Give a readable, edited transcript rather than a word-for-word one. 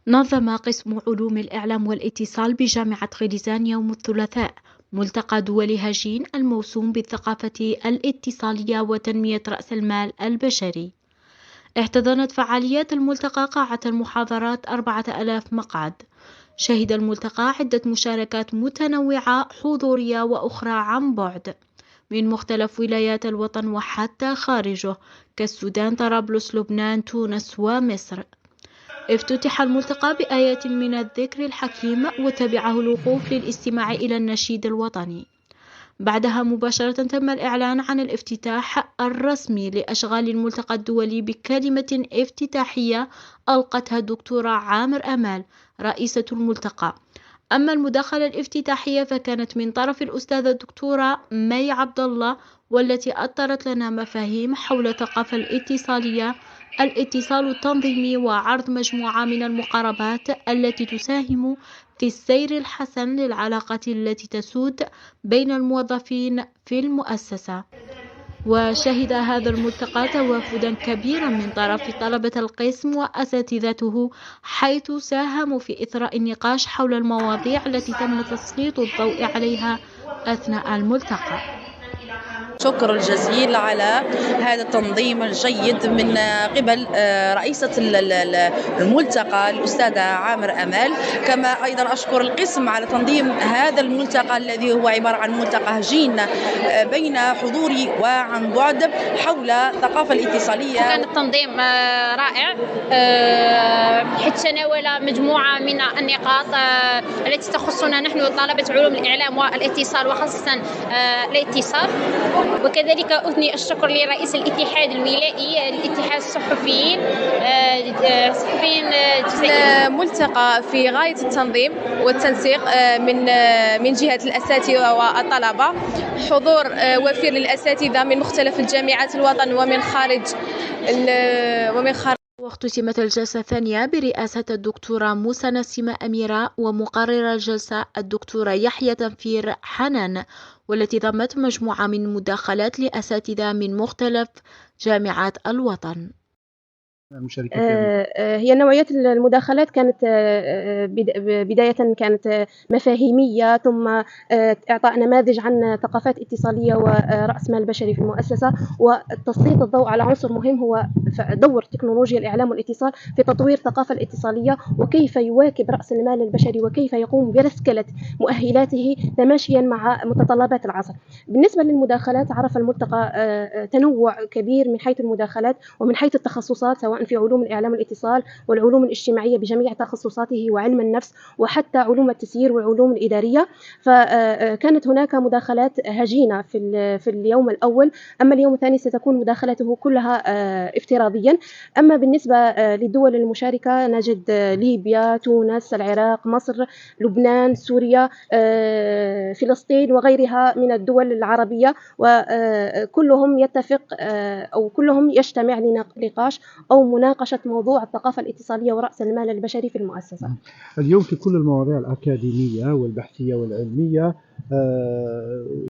نظم قسم علوم الإعلام والاتصال بجامعة غليزان يوم الثلاثاء ملتقى دولي هجين الموسوم بالثقافة الاتصالية وتنمية رأس المال البشري. احتضنت فعاليات الملتقى قاعة المحاضرات 4000 مقعد. شهد الملتقى عدة مشاركات متنوعة حضورية وأخرى عن بعد من مختلف ولايات الوطن وحتى خارجه كالسودان، طرابلس، لبنان، تونس ومصر. افتتح الملتقى بآيات من الذكر الحكيم وتبعه الوقوف للاستماع إلى النشيد الوطني. بعدها مباشرة تم الإعلان عن الافتتاح الرسمي لأشغال الملتقى الدولي بكلمة افتتاحية ألقتها الدكتورة عامر أمال رئيسة الملتقى. أما المداخلة الافتتاحية فكانت من طرف الأستاذة الدكتورة مي عبد الله، والتي أطرت لنا مفاهيم حول الثقافة الاتصالية، الاتصال التنظيمي، وعرض مجموعة من المقاربات التي تساهم في السير الحسن للعلاقة التي تسود بين الموظفين في المؤسسة. وشهد هذا الملتقى توافدا كبيرا من طرف طلبة القسم وأساتذته، حيث ساهموا في إثراء النقاش حول المواضيع التي تم تسليط الضوء عليها أثناء الملتقى. شكر الجزيل على هذا التنظيم الجيد من قبل رئيسة الملتقى الأستاذة عامر أمال. كما أيضا أشكر القسم على تنظيم هذا الملتقى الذي هو عبارة عن ملتقى هجين بين حضوري وعن بعد حول الثقافة الاتصالية. كان التنظيم رائع حيث تناول مجموعة من النقاط التي تخصنا نحن طلبة علوم الإعلام والاتصال، وخاصة الاتصال. وكذلك أثني الشكر لرئيس الاتحاد الولائي الاتحاد الصحفيين ملتقى في غاية التنظيم والتنسيق من جهة الأساتذة والطلبة. حضور وفير للأساتذة من مختلف الجامعات الوطن ومن خارج. واختتمت الجلسة الثانية برئاسة الدكتورة موسى نسيمة أميرة ومقرر الجلسة الدكتورة يحيى تنفير حنان، والتي ضمت مجموعة من مداخلات لأساتذة من مختلف جامعات الوطن. هي نوعية المداخلات كانت بداية كانت مفاهيمية، ثم إعطاء نماذج عن ثقافات اتصالية ورأس مال بشري في المؤسسة، وتسليط الضوء على عنصر مهم هو دور تكنولوجيا الإعلام والاتصال في تطوير الثقافة الاتصالية، وكيف يواكب رأس المال البشري وكيف يقوم برسكلة مؤهلاته تماشيا مع متطلبات العصر. بالنسبة للمداخلات عرف الملتقى تنوع كبير من حيث المداخلات ومن حيث التخصصات، سواء في علوم الإعلام والاتصال والعلوم الاجتماعية بجميع تخصصاته وعلم النفس وحتى علوم التسيير والعلوم الإدارية. فكانت هناك مداخلات هجينة في اليوم الأول. أما اليوم الثاني ستكون مداخلته كلها افتراضيا. أما بالنسبة للدول المشاركة نجد ليبيا، تونس، العراق، مصر، لبنان، سوريا، فلسطين وغيرها من الدول العربية، وكلهم يتفق أو كلهم يجتمع لنقاش أو مناقشة موضوع الثقافة الاتصالية ورأس المال البشري في المؤسسة. اليوم في كل المواضيع الأكاديمية والبحثية والعلمية